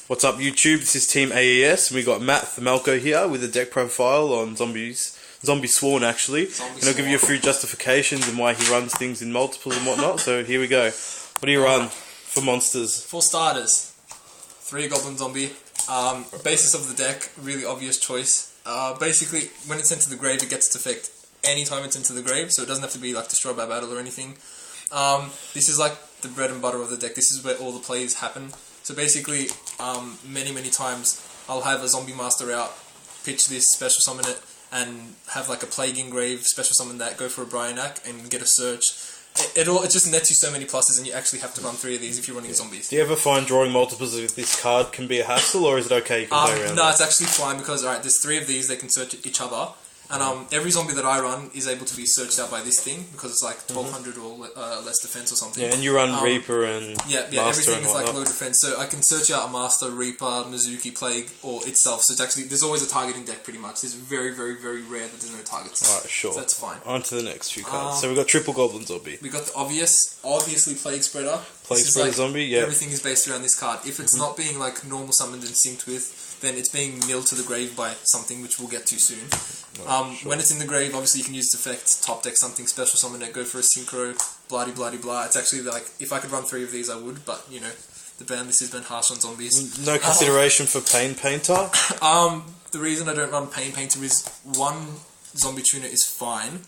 What's up YouTube, this is Team AES and we got Matt Thamelko here with a deck profile on Zombiesworn actually. And I'll give you a few justifications and why he runs things in multiples and whatnot, so here we go. What do you run for monsters? For starters, 3 Goblin Zombie. Basis of the deck, really obvious choice. Basically, when it's into the grave it gets its effect anytime it's into the grave, so it doesn't have to be like destroyed by battle or anything. This is like the bread and butter of the deck, this is where all the plays happen. So basically, many times I'll have a Zombie Master out, pitch this, special summon it, and have like a Plague Engrave, special summon that, go for a Bryanak, and get a Search. It just nets you so many pluses, and you actually have to run 3 of these if you're running zombies. Do you ever find drawing multiples of this card can be a hassle, or is it okay you can play around? No, it's actually fine because, alright, there's 3 of these, they can search each other. And every zombie that I run is able to be searched out by this thing because it's like 1200 or less defense or something. Yeah, and you run Reaper and Master everything is like whatnot. low defense. So I can search out a Master, Reaper, Mizuki, Plague, or itself. So it's actually there's always a targeting deck pretty much. It's very rare that there's no targets. Alright, sure. So that's fine. On to the next few cards. So we've got Triple Goblin Zombie. We got the obviously Plague Spreader. Plague Spreader like, Zombie, yeah. Everything is based around this card. If it's not being like normal summoned and synced with, then it's being milled to the grave by something, which we'll get to soon. Sure. When it's in the grave, obviously you can use its effect, top deck something, special summon it, go for a synchro, blah. It's actually like, if I could run 3 of these I would, but you know, the ban list has been harsh on zombies. No consideration for Pain Painter? The reason I don't run Pain Painter is, 1, Zombie Tuner is fine.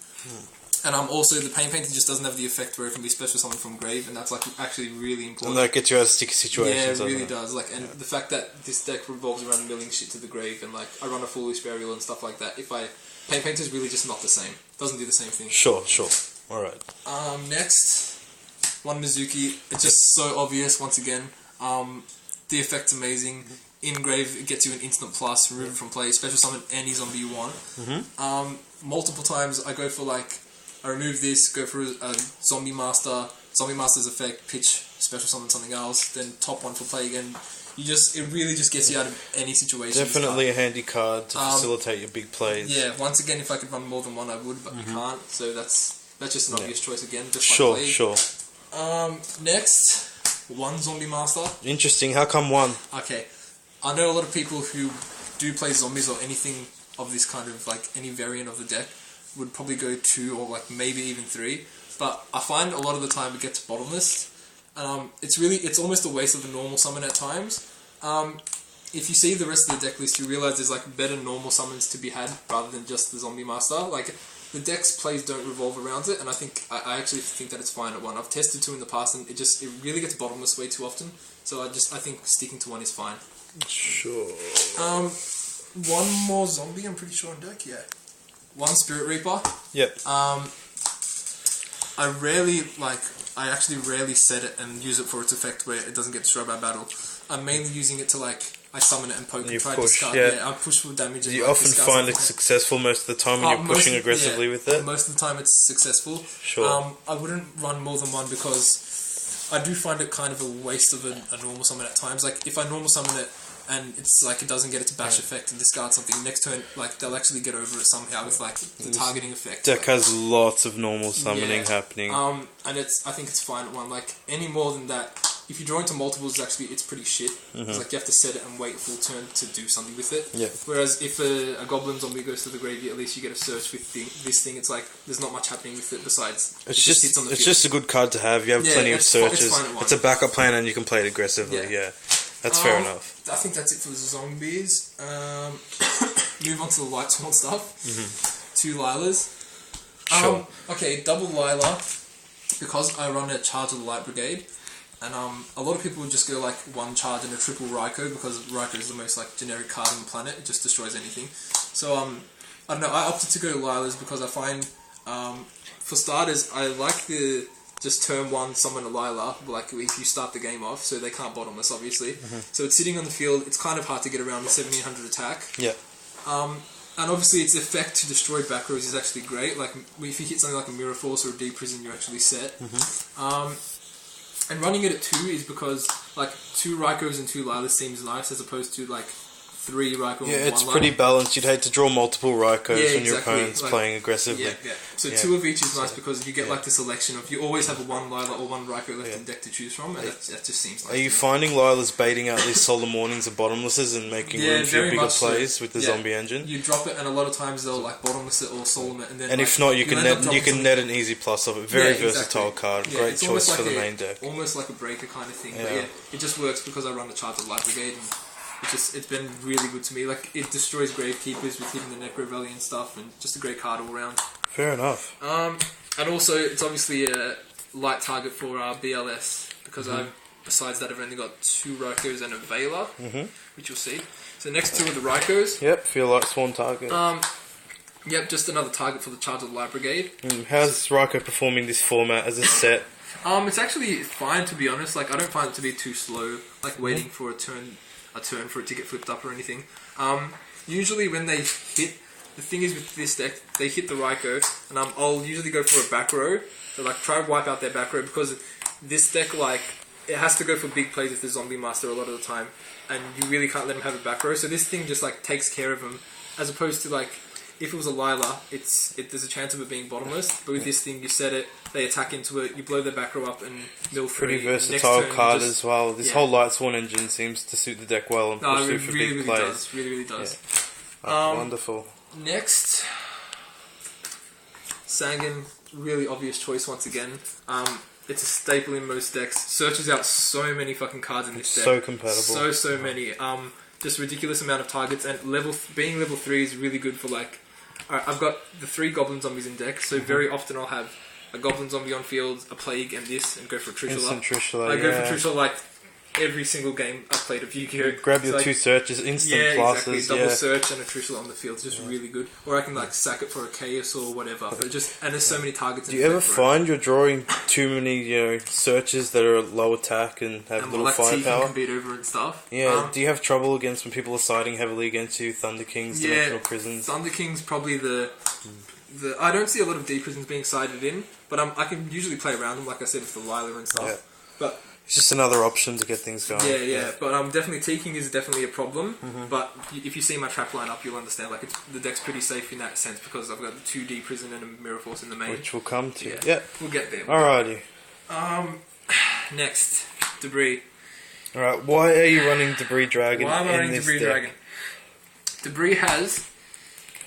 And also, the Pain Painter just doesn't have the effect where it can be special summoned from grave, and that's like actually really important. And that gets you out of sticky situations. Yeah, it really does. Like, and the fact that this deck revolves around milling shit to the grave, and like I run a Foolish Burial and stuff like that. Pain Painter is really just not the same. Doesn't do the same thing. Sure. All right. Next, 1 Mizuki. It's just so obvious. Once again, the effect's amazing. In grave, it gets you an instant plus. Remove it from play. Special summon any zombie you want. Multiple times, I go for like. I remove this, go for a Zombie Master, Zombie Master's effect, pitch, special summon something else, then top 1 for play again. It really just gets you out of any situation. Definitely a handy card to facilitate your big plays. Yeah, once again, if I could run more than 1 I would, but you can't, so that's just an obvious choice again, just Sure. Next, 1 Zombie Master. Interesting, how come 1? Okay, I know a lot of people who do play zombies or anything of this kind of, like, any variant of the deck, would probably go 2 or like maybe even 3, but I find a lot of the time it gets bottomless. It's almost a waste of a normal summon at times. If you see the rest of the deck list, you realise there's like better normal summons to be had rather than just the Zombie Master. Like the deck's plays don't revolve around it, and I actually think that it's fine at 1. I've tested 2 in the past, and it really gets bottomless way too often. So I think sticking to 1 is fine. Sure. 1 more zombie, I'm pretty sure on deck. Yeah. 1 Spirit Reaper. Yep. I actually rarely set it and use it for its effect where it doesn't get destroyed by battle. I'm mainly using it to like, I summon it and poke and try to discard. Yeah, I push for damage. And you often find it successful most of the time when you're pushing aggressively with it? Most of the time it's successful. Sure. I wouldn't run more than 1 because I do find it kind of a waste of a normal summon at times. Like, if I normal summon it, and it's like it doesn't get its bash effect and discard something, next turn like they'll actually get over it somehow with like the targeting effect. Deck has lots of normal summoning happening. And I think it's fine at 1. Like any more than that, if you draw into multiples, it's pretty shit. It's like you have to set it and wait a full turn to do something with it. Yeah. Whereas if a Goblin Zombie goes to the graveyard, at least you get a search with this thing. It's like there's not much happening with it besides it's just a good card to have. You have plenty of searches. It's a backup plan and you can play it aggressively. Yeah. That's fair enough. I think that's it for the zombies. Move on to the Lightsworn stuff. 2 Lilas. Sure. Okay, double Lila, because I run a charge of the Light Brigade, and a lot of people would just go like 1 charge and a triple Raikou, because Raikou is the most like generic card on the planet. It just destroys anything. So I don't know. I opted to go Lilas because I find for starters I like the. Just turn 1, summon a Lila, like if you start the game off, so they can't bottomless, obviously. So it's sitting on the field, it's kind of hard to get around with 1700 attack. Yeah. And obviously its effect to destroy back rows is actually great, like if you hit something like a Mirror Force or a Deep Prison, you're actually set. And running it at 2 is because, like, 2 Raikous and 2 Lilas seems nice, as opposed to, like, 3 Raikou. Yeah, and it's 1 pretty Lila. balanced. You'd hate to draw multiple Raikous Yeah, when your exactly. opponent's Like, playing aggressively. Yeah. So Yeah. 2 of each is nice because you get like the selection of, you always have a 1 Lila or 1 Raikou left in deck to choose from, and that just seems nice. Are you finding Lila's baiting out these Solar Mornings and Bottomlesses and making room for your bigger plays with the zombie engine? You drop it, and a lot of times they'll like bottomless it or soul it, and then. And like, if not, you can net an easy plus of it. Very versatile exactly. card. Yeah, Great it's choice like for the main deck. Almost like a breaker kind of thing. Yeah. But yeah, it just works because I run the Charged Light Brigade, and it's been really good to me. Like, it destroys Gravekeepers with hitting the Necro Valley and stuff, and just a great card all around. Fair enough. And also it's obviously a light target for BLS because besides that, I've only got 2 Raikous and a Veiler, which you'll see. So the next 2 are the Raikous. Yep, feel like Swarm target. Yep, just another target for the Charged Light Brigade. How's Raikou performing this format as a set? It's actually fine, to be honest. Like, I don't find it to be too slow, like waiting for a turn for it to get flipped up or anything. Usually when they hit, the thing is with this deck, they hit the Raikou, and I'll usually go for a back row. So like, try to wipe out their back row, because this deck, like, it has to go for big plays with the Zombie Master a lot of the time, and you really can't let them have a back row. So this thing just like takes care of them, as opposed to like, if it was a Lila, there's a chance of it being bottomless, but with this thing, you set it, they attack into it, you blow their back row up and mill free. Pretty versatile card as well. This whole Light Sworn engine seems to suit the deck well and push through for big plays. Really does. Wonderful. Next, Sangan, really obvious choice once again. It's a staple in most decks. Searches out so many fucking cards in this deck. So compatible. So many. Just ridiculous amount of targets, and being level 3 is really good for like. Alright, I've got the 3 Goblin Zombies in deck, so very often I'll have a Goblin Zombie on field, a Plague, and this, and go for a Trishula. Instant Trishula, I go for Trishula like every single game I've played of Yu-Gi-Oh! Grab your 2 searches, instant pluses. Exactly. Double search and a Trishula on the field is just really good. Or I can like sack it for a Chaos or whatever. But and there's so many targets. Do you ever find you're drawing too many searches that are low attack and have little firepower? Can beat over and stuff. Yeah. Do you have trouble against when people are siding heavily against you? Thunder Kings, Dimensional Prisons. Thunder Kings probably the. I don't see a lot of D prisons being sided in, but I can usually play around them, like I said, with the Lila and stuff. Yeah. But it's just another option to get things going. Yeah. But definitely T-King is definitely a problem. But if you see my trap line up, you'll understand. Like, the deck's pretty safe in that sense because I've got the 2D prison and a Mirror Force in the main. Which we'll come to. Yeah. We'll get there. Alrighty. Next, Debris. Alright, why are you running Debris Dragon Why am I running this Debris deck? Dragon? Debris has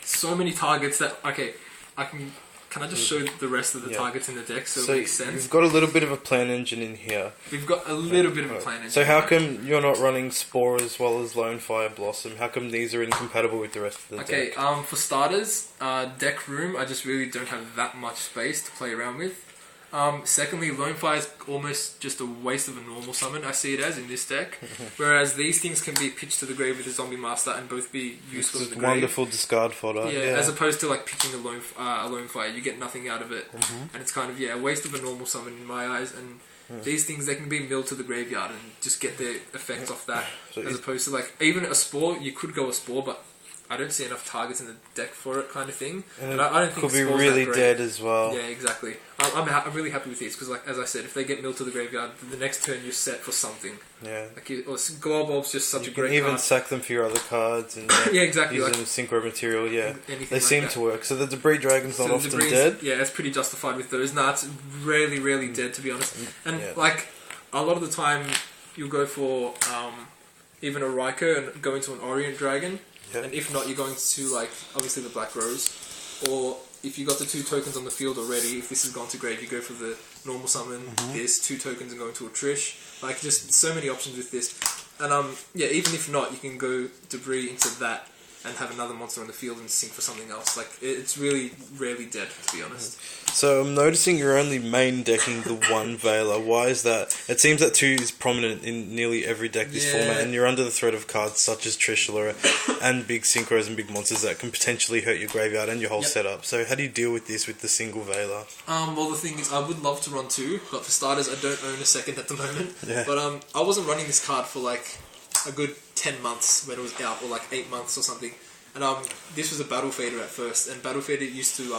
so many targets that... Okay, Can I just show the rest of the targets in the deck so it makes sense? We've got a little bit of a plan engine in here. We've got a little bit of a plan engine. So how come you're not running Spore as well as Lone Fire Blossom? How come these are incompatible with the rest of the deck? Okay, for starters, deck room, I just really don't have that much space to play around with. Secondly, Lone Fire is almost just a waste of a normal summon, I see it as, in this deck. Whereas these things can be pitched to the grave with a Zombie Master and both be useful in the grave. Wonderful discard fodder. Yeah, as opposed to like pitching a Lone Fire, you get nothing out of it. And it's kind of, a waste of a normal summon in my eyes. And these things, they can be milled to the graveyard and just get their effects off that. So as opposed to like, even a Spore, you could go a Spore, but I don't see enough targets in the deck for it, kind of thing. And I don't think could be really dead as well. Yeah, exactly. I'm really happy with these because, like as I said, if they get milled to the graveyard, the next turn you're set for something. Yeah. Like Globob's just such a great card. You can even sack them for your other cards and yeah, exactly. Use them as synchro material. Yeah, they like seem to work. So the Debris Dragon's not often dead. Yeah, it's pretty justified with those. Nah, it's rarely dead, to be honest. And like a lot of the time, you'll go for even a Raikou and go into an Orient Dragon. And if not, you're going to, like, obviously the Black Rose. Or if you got the 2 tokens on the field already, if this has gone to grave, you go for the normal summon, this, 2 tokens and go into a Trish. Like, just so many options with this. And, even if not, you can go Debris into that and have another monster on the field and sync for something else. Like, it's really rarely dead, to be honest. So I'm noticing you're only main decking the 1 Veiler. Why is that? It seems that 2 is prominent in nearly every deck this format, and you're under the threat of cards such as Trishula and big synchros and big monsters that can potentially hurt your graveyard and your whole setup. So how do you deal with this with the single Veiler? Well, the thing is, I would love to run 2, but for starters, I don't own a second at the moment. Yeah. But I wasn't running this card for like a good 10 months when it was out, or like 8 months or something. And this was a Battle Fader at first, and Battle Fader used to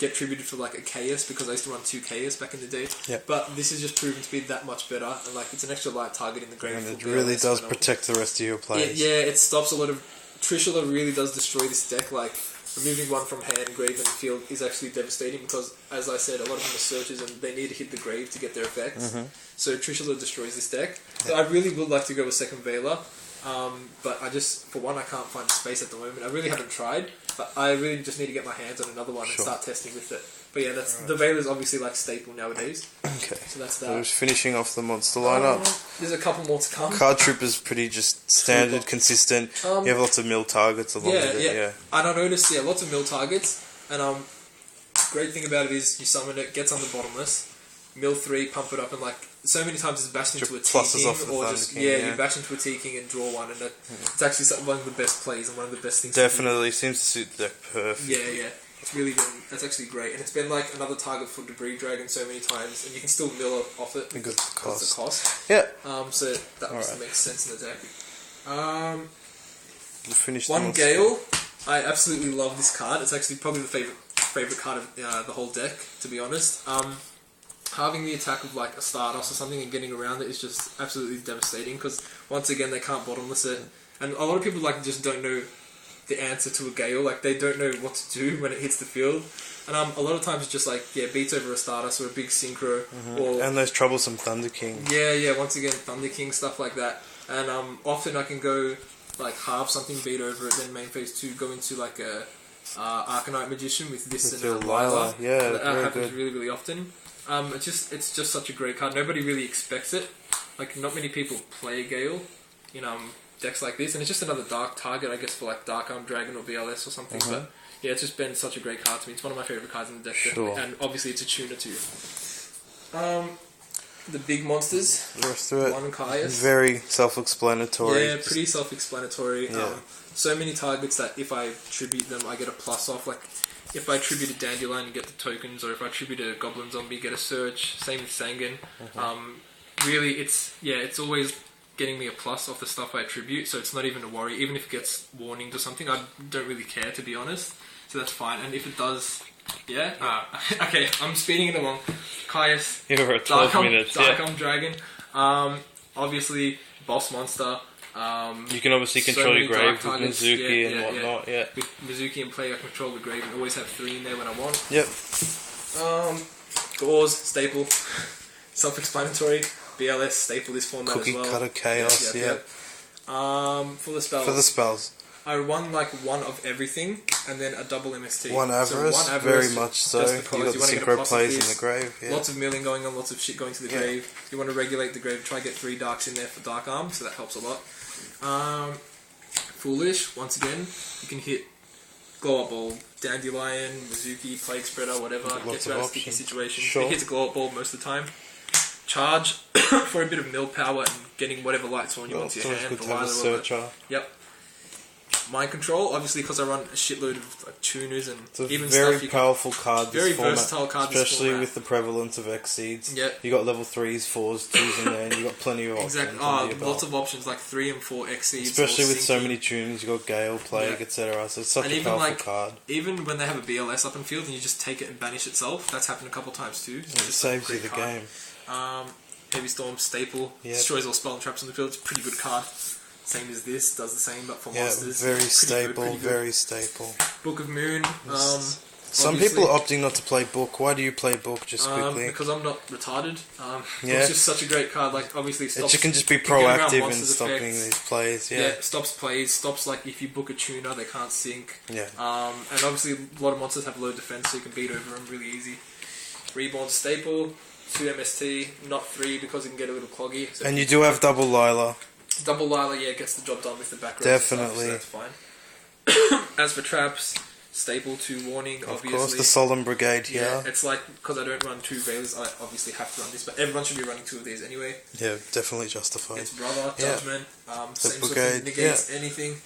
get tributed for like a KS because I used to run 2 KS back in the day. Yep. But this has just proven to be that much better, and like it's an extra light target in the grave. And it really does protect the rest of your players. It stops a lot of... Trishula really does destroy this deck. Like, removing one from hand, grave, and field is actually devastating because, as I said, a lot of them are searches and they need to hit the grave to get their effects. So Trishula destroys this deck. So I really would like to go with second Veiler, but I just, for one, I can't find the space at the moment. I really haven't tried, but I really just need to get my hands on another one and start testing with it. But yeah, that's the Veiler's obviously like staple nowadays. Okay. So that's that. So just finishing off the monster lineup. There's a couple more to come. Card Trooper's pretty just standard, consistent. You have lots of mill targets along with it. Yeah. And I noticed, lots of mill targets. And great thing about it is you summon it, gets on the bottomless, mill 3, pump it up, and like so many times it's bashed into a T-King, or just you bash into a T-King and draw one, and it's actually one of the best plays and one of the best things. Definitely seems to suit the deck perfect. Yeah. It's really been, that's actually great, and it's been like another target for Debris Dragon so many times, and you can still mill it off it because of the cost. Yeah. So that obviously makes sense in the deck. Finish one Gale, I absolutely love this card. It's actually probably the favorite card of the whole deck, to be honest. Having the attack of like a Stardust or something and getting around it is just absolutely devastating because once again they can't bottomless it, and a lot of people like just don't know the answer to a Gale, like they don't know what to do when it hits the field, and a lot of times it's just like beats over a Stardust or a big Synchro, and those troublesome Thunder King. Once again Thunder King, stuff like that, and often I can go like halve something, beat over it, then main phase 2 go into like a Arcanite Magician with this and Lila. That happens really often. It's just such a great card. Nobody really expects it. Like not many people play Gale in decks like this, and it's just another dark target, I guess, for like Dark Arm Dragon or BLS or something. But yeah, it's just been such a great card to me. It's one of my favourite cards in the deck, and obviously it's a tuner too. The big monsters. Rush through it. One Caius. Very self-explanatory. Yeah, pretty self-explanatory. Yeah. So many targets that if I tribute them, I get a plus off. Like if I tribute a Dandelion, you get the tokens, or if I tribute a Goblin Zombie, get a Search. Same with Sangan. Really, it's always getting me a plus off the stuff I attribute, so it's not even a worry. Even if it gets warnings or something, I don't really care, to be honest. So that's fine. And if it does, okay, I'm speeding it along. Caius, you're at 12 minutes. Dark Arm Dragon. Obviously, boss monster. You can obviously control your grave with Mizuki and whatnot. Yeah. With Mizuki and play, I control the grave and always have 3 in there when I want. Yep. Gauze, staple, self-explanatory. BLS, staple this format Cookie as well. Cutter Chaos, For the spells. I run like one of everything and then a double MST. One Avarice, very much so. You got the Synchro plays in the grave. Yeah. Lots of milling going on, lots of shit going to the grave. You want to regulate the grave, try to get 3 darks in there for Dark Arm, so that helps a lot. Foolish, once again, you can hit Glow Up Ball, Dandelion, Mizuki, Plague Spreader, whatever. Gets you out of sticky situations. It hits a Glow Up Ball most of the time. Charge for a bit of mill power and getting whatever lights on you onto your hand. Searcher. Yep. Mind Control, obviously, because I run a shitload of like, tuners and it's a even very stuff. Powerful card. Very versatile card, especially with the prevalence of X-Seeds. Yep. You got level 3s, 4s, 2s in there, and you got plenty of options. Exactly. Lots of options like 3 and 4 X-Seeds. Especially with so many tuners, you got Gale, Plague, etc. So it's such a powerful card. Even when they have a BLS up in field and you just take it and banish itself, that's happened a couple times too. So it saves you the game. Heavy Storm, staple, destroys all spell and traps on the field. It's a pretty good card. Same as this, does the same, but for monsters. Very stable, very staple. Book of Moon. Some people are opting not to play Book. Why do you play Book, just quickly? Because I'm not retarded. It's just such a great card. Like, obviously, stops... You can just be proactive in stopping these plays, stops plays, stops, like, if you book a tuner, they can't sync. Yeah. And obviously, a lot of monsters have low defense, so you can beat over them really easy. Reborn, staple. 2 MST, not 3 because it can get a little cloggy. So and you do have double Lila. Double Lila, gets the job done with the back row. Definitely. Stuff, so that's fine. As for traps, staple 2 warning, obviously. Of course, the Solemn Brigade here. Yeah, it's like, because I don't run 2 Veilers, I obviously have to run this, but everyone should be running 2 of these anyway. Yeah, definitely justified. It's Brother, Judgment, same Brigade, sort of negates anything.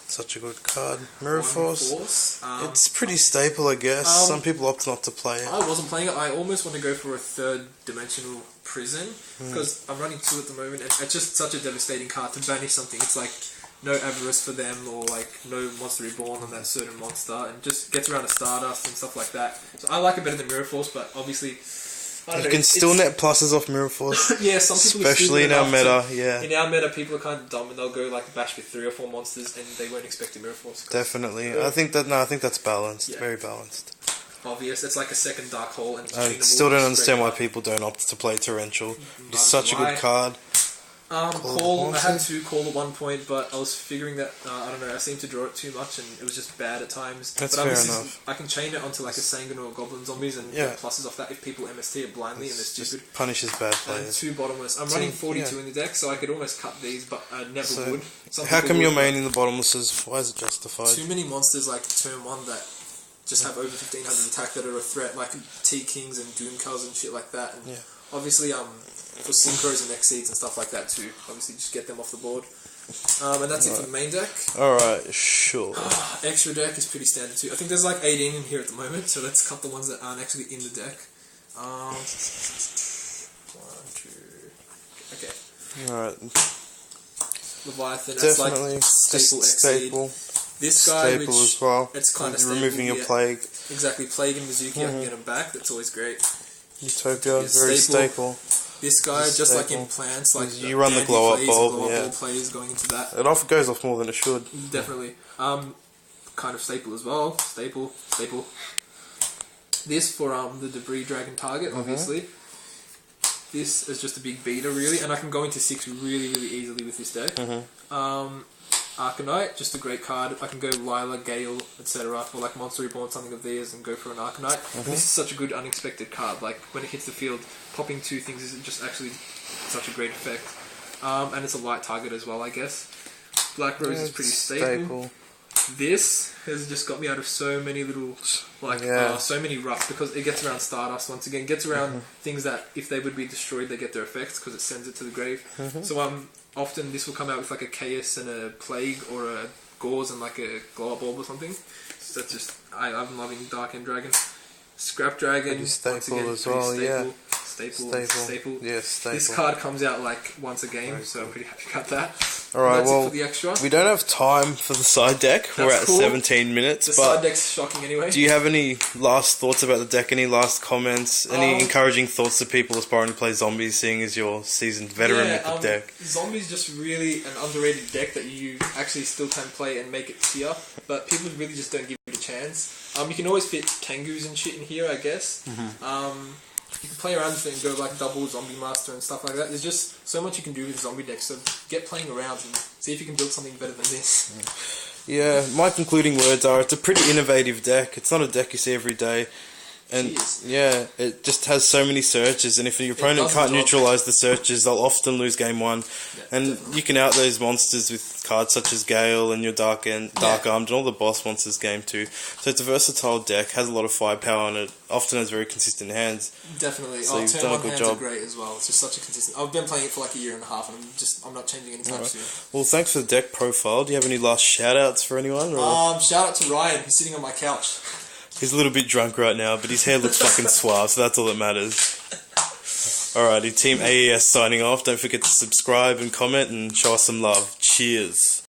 Such a good card. Mirror Force. It's pretty staple, I guess. Some people opt not to play it. I wasn't playing it. I almost want to go for a 3rd dimensional prison because I'm running 2 at the moment, and it's just such a devastating card to banish something. It's like no Avarice for them, or like no Monster Reborn on that certain monster, and just gets around to Stardust and stuff like that. So I like it better than Mirror Force, but obviously you can still net pluses off Mirror Force. Yeah, some people especially in our meta. In our meta, people are kind of dumb and they'll go like bash with 3 or 4 monsters and they won't expect a Mirror Force. Definitely, I think that's balanced. Very balanced. Obvious, it's like a second Dark Hole, and I still don't understand why people don't opt to play Torrential. It's such a good card. Call, I had to call at one point, but I was figuring that, I don't know, I seemed to draw it too much and it was just bad at times. That's but fair enough. I can chain it onto like a Sanguine or a Goblin Zombies and get pluses off that if people MST it blindly and they're stupid. Just punishes bad players. And 2 bottomless. I'm running 42 in the deck, so I could almost cut these, but I never would. How come you're maining the bottomlesses? Why is it justified? Too many monsters like turn 1 that just have over 1500 attack that are a threat, like T-Kings and Doomcars and shit like that. And obviously, for Synchros and Exceeds and stuff like that too. Obviously, just get them off the board. And that's it for the main deck. Alright, sure. Extra deck is pretty standard too. I think there's like 18 in here at the moment, so let's cut the ones that aren't actually in the deck. 1, 2... Okay. Alright. Leviathan, definitely. That's like staple staple. This guy, staple as well. It's kind of removing your Plague. Exactly, Plague and Mizuki, I can get him back. That's always great. Utopia, very staple. This guy, just like in plants, like you run the glow up bulb, ball plays going into that. It often goes off more than it should. Definitely. Kind of staple as well. Staple. This for the Debris Dragon target, obviously. This is just a big beater, really, and I can go into 6 really easily with this deck. Arcanite, just a great card. I can go Lila, Gale, etc. or like Monster Reborn, something of theirs, and go for an Arcanite. And this is such a good unexpected card. Like when it hits the field, popping 2 things is just actually such a great effect. And it's a light target as well, I guess. Black Rose is pretty staple. This has just got me out of so many little, like, so many roughs, because it gets around Stardust once again, gets around things that if they would be destroyed, they get their effects because it sends it to the grave. So often this will come out with like a Chaos and a Plague or a Gauze and like a Glow Up Bulb or something. So that's just, I'm loving Dark End Dragon. Scrap Dragon, staple once again, as well, staple. Staple. Yeah, staple. This card comes out like once a game, so I'm pretty happy to cut that. Alright, well, for the extra. We don't have time for the side deck. We're at 17 minutes. The side deck's shocking anyway. Do you have any last thoughts about the deck? Any last comments? Any encouraging thoughts to people aspiring to play Zombies, seeing as you're seasoned veteran with the deck? Zombies just really an underrated deck that you actually still can play and make it tier, but people really just don't give it a chance. You can always fit Tengus and shit in here, I guess. You can play around with it and go like double Zombie Master and stuff like that. There's just so much you can do with zombie decks, so get playing around and see if you can build something better than this. Yeah, my concluding words are it's a pretty innovative deck. It's not a deck you see every day. And yeah, it just has so many searches, and if your opponent can't neutralise the searches, they'll often lose game 1. And you can out those monsters with cards such as Gale and your Dark Armed and all the boss monsters game 2. So it's a versatile deck, has a lot of firepower, and it often has very consistent hands. Definitely. So you've turn done a 1 good hands job. are great as well. It's just such a consistent. I've been playing it for like a year and a half, and I'm not changing anytime soon. Well, thanks for the deck profile. Do you have any last shout outs for anyone? Or? Shout out to Ryan, who's sitting on my couch. He's a little bit drunk right now, but his hair looks fucking suave, so that's all that matters. Alrighty, Team AES signing off. Don't forget to subscribe and comment and show us some love. Cheers.